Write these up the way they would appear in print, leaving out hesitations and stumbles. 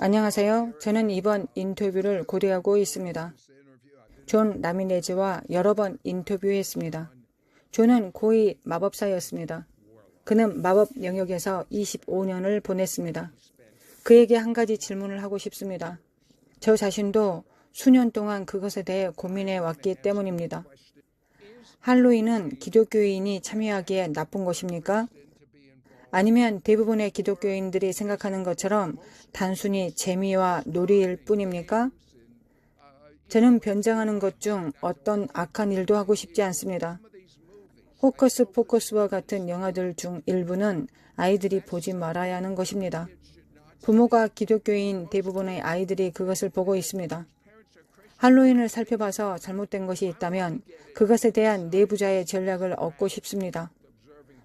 안녕하세요. 저는 이번 인터뷰를 고려하고 있습니다. 존 라미네즈와 여러 번 인터뷰했습니다. 존은 고위 마법사였습니다. 그는 마법 영역에서 25년을 보냈습니다. 그에게 한 가지 질문을 하고 싶습니다. 저 자신도 수년 동안 그것에 대해 고민해 왔기 때문입니다. 할로윈은 기독교인이 참여하기에 나쁜 것입니까? 아니면 대부분의 기독교인들이 생각하는 것처럼 단순히 재미와 놀이일 뿐입니까? 저는 변장하는 것 중 어떤 악한 일도 하고 싶지 않습니다. 호커스 포커스와 같은 영화들 중 일부는 아이들이 보지 말아야 하는 것입니다. 부모가 기독교인 대부분의 아이들이 그것을 보고 있습니다. 할로윈을 살펴봐서 잘못된 것이 있다면 그것에 대한 내부자의 전략을 얻고 싶습니다.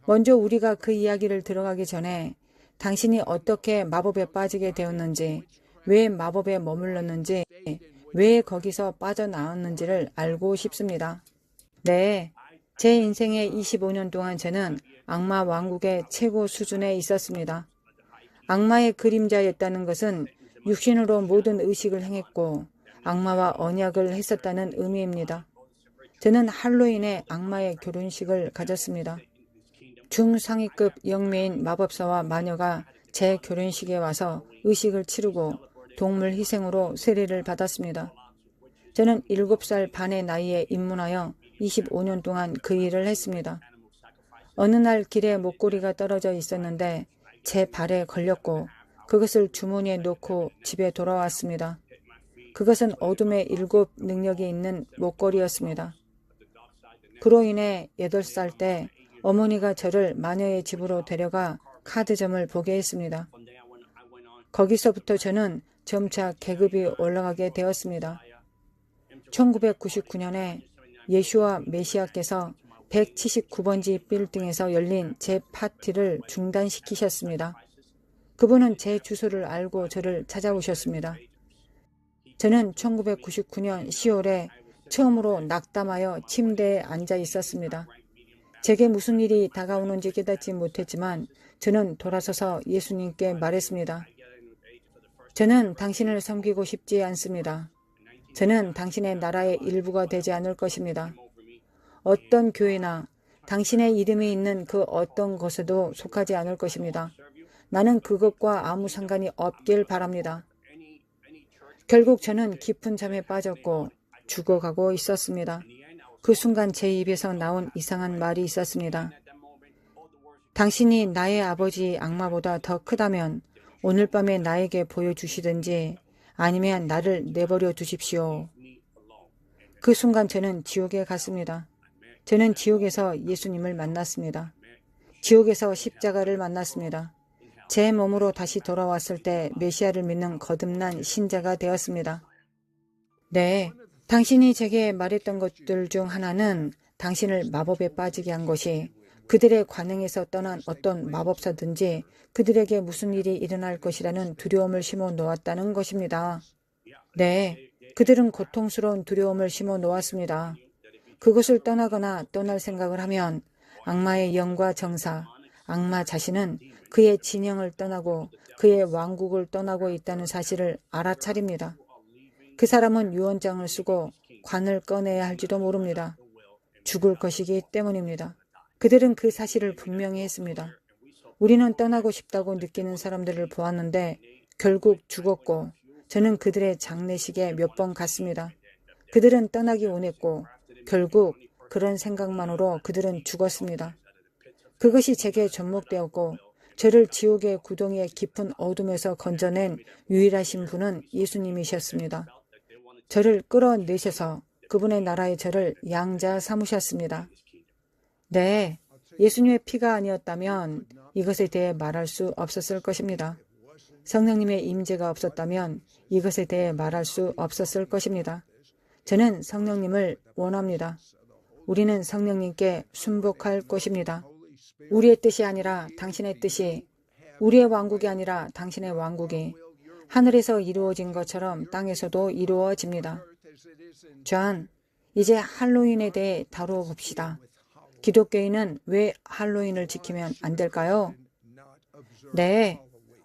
먼저 우리가 그 이야기를 들어가기 전에 당신이 어떻게 마법에 빠지게 되었는지, 왜 마법에 머물렀는지, 왜 거기서 빠져나왔는지를 알고 싶습니다. 네, 제 인생의 25년 동안 저는 악마 왕국의 최고 수준에 있었습니다. 악마의 그림자였다는 것은 육신으로 모든 의식을 행했고 악마와 언약을 했었다는 의미입니다. 저는 할로윈에 악마의 결혼식을 가졌습니다. 중상위급 영매인 마법사와 마녀가 제 결혼식에 와서 의식을 치르고 동물 희생으로 세례를 받았습니다. 저는 7살 반의 나이에 입문하여 25년 동안 그 일을 했습니다. 어느 날 길에 목걸이가 떨어져 있었는데 제 발에 걸렸고 그것을 주머니에 넣고 집에 돌아왔습니다. 그것은 어둠의 7 능력이 있는 목걸이였습니다. 그로 인해 8살 때 어머니가 저를 마녀의 집으로 데려가 카드점을 보게 했습니다. 거기서부터 저는 점차 계급이 올라가게 되었습니다. 1999년에 예수와 메시아께서 179번지 빌딩에서 열린 제 파티를 중단시키셨습니다. 그분은 제 주소를 알고 저를 찾아오셨습니다. 저는 1999년 10월에 처음으로 낙담하여 침대에 앉아 있었습니다. 제게 무슨 일이 다가오는지 깨닫지 못했지만 저는 돌아서서 예수님께 말했습니다. 저는 당신을 섬기고 싶지 않습니다. 저는 당신의 나라의 일부가 되지 않을 것입니다. 어떤 교회나 당신의 이름이 있는 그 어떤 것에도 속하지 않을 것입니다. 나는 그것과 아무 상관이 없길 바랍니다. 결국 저는 깊은 잠에 빠졌고 죽어가고 있었습니다. 그 순간 제 입에서 나온 이상한 말이 있었습니다. 당신이 나의 아버지 악마보다 더 크다면 오늘 밤에 나에게 보여주시든지 아니면 나를 내버려 두십시오. 그 순간 저는 지옥에 갔습니다. 저는 지옥에서 예수님을 만났습니다. 지옥에서 십자가를 만났습니다. 제 몸으로 다시 돌아왔을 때 메시아를 믿는 거듭난 신자가 되었습니다. 네, 당신이 제게 말했던 것들 중 하나는 당신을 마법에 빠지게 한 것이 그들의 관행에서 떠난 어떤 마법사든지 그들에게 무슨 일이 일어날 것이라는 두려움을 심어 놓았다는 것입니다. 네, 그들은 고통스러운 두려움을 심어 놓았습니다. 그것을 떠나거나 떠날 생각을 하면 악마의 영과 정사, 악마 자신은 그의 진영을 떠나고 그의 왕국을 떠나고 있다는 사실을 알아차립니다. 그 사람은 유언장을 쓰고 관을 꺼내야 할지도 모릅니다. 죽을 것이기 때문입니다. 그들은 그 사실을 분명히 했습니다. 우리는 떠나고 싶다고 느끼는 사람들을 보았는데 결국 죽었고 저는 그들의 장례식에 몇 번 갔습니다. 그들은 떠나기 원했고 결국 그런 생각만으로 그들은 죽었습니다. 그것이 제게 접목되었고 저를 지옥의 구덩이의 깊은 어둠에서 건져낸 유일하신 분은 예수님이셨습니다. 저를 끌어내셔서 그분의 나라에 저를 양자 삼으셨습니다. 네, 예수님의 피가 아니었다면 이것에 대해 말할 수 없었을 것입니다. 성령님의 임재가 없었다면 이것에 대해 말할 수 없었을 것입니다. 저는 성령님을 원합니다. 우리는 성령님께 순복할 것입니다. 우리의 뜻이 아니라 당신의 뜻이, 우리의 왕국이 아니라 당신의 왕국이 하늘에서 이루어진 것처럼 땅에서도 이루어집니다. 존, 이제 할로윈에 대해 다루어 봅시다. 기독교인은 왜 할로윈을 지키면 안 될까요? 네,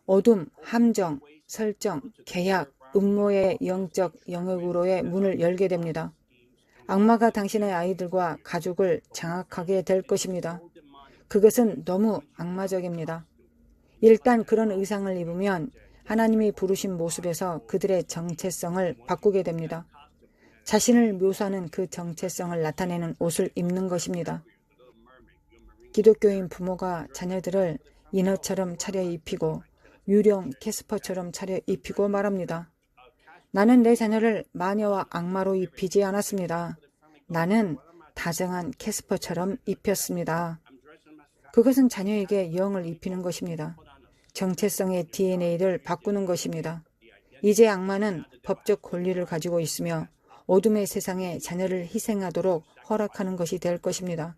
어둠, 함정, 설정, 계약, 음모의 영적 영역으로의 문을 열게 됩니다. 악마가 당신의 아이들과 가족을 장악하게 될 것입니다. 그것은 너무 악마적입니다. 일단 그런 의상을 입으면 하나님이 부르신 모습에서 그들의 정체성을 바꾸게 됩니다. 자신을 묘사하는 그 정체성을 나타내는 옷을 입는 것입니다. 기독교인 부모가 자녀들을 인어처럼 차려입히고 유령 캐스퍼처럼 차려입히고 말합니다. 나는 내 자녀를 마녀와 악마로 입히지 않았습니다. 나는 다정한 캐스퍼처럼 입혔습니다. 그것은 자녀에게 영을 입히는 것입니다. 정체성의 DNA를 바꾸는 것입니다. 이제 악마는 법적 권리를 가지고 있으며 어둠의 세상에 자녀를 희생하도록 허락하는 것이 될 것입니다.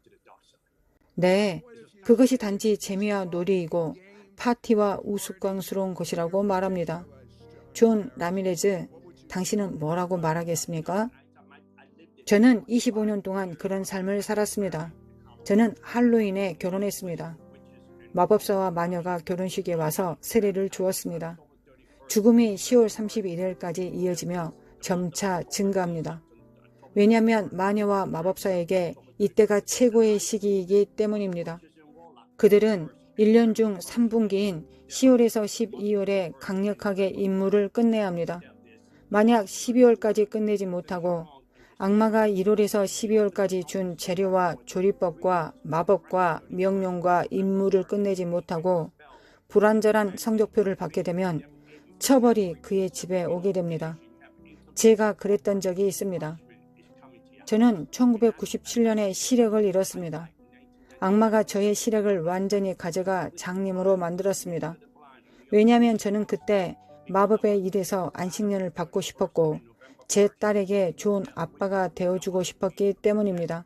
네, 그것이 단지 재미와 놀이이고 파티와 우스꽝스러운 것이라고 말합니다. 존 라미레즈, 당신은 뭐라고 말하겠습니까? 저는 25년 동안 그런 삶을 살았습니다. 저는 할로윈에 결혼했습니다. 마법사와 마녀가 결혼식에 와서 세례를 주었습니다. 죽음이 10월 31일까지 이어지며 점차 증가합니다. 왜냐하면 마녀와 마법사에게 이때가 최고의 시기이기 때문입니다. 그들은 1년 중 3분기인 10월에서 12월에 강력하게 임무를 끝내야 합니다. 만약 12월까지 끝내지 못하고 악마가 1월에서 12월까지 준 재료와 조리법과 마법과 명령과 임무를 끝내지 못하고 불완전한 성적표를 받게 되면 처벌이 그의 집에 오게 됩니다. 제가 그랬던 적이 있습니다. 저는 1997년에 시력을 잃었습니다. 악마가 저의 시력을 완전히 가져가 장님으로 만들었습니다. 왜냐하면 저는 그때 마법의 일에서 안식년을 받고 싶었고 제 딸에게 좋은 아빠가 되어주고 싶었기 때문입니다.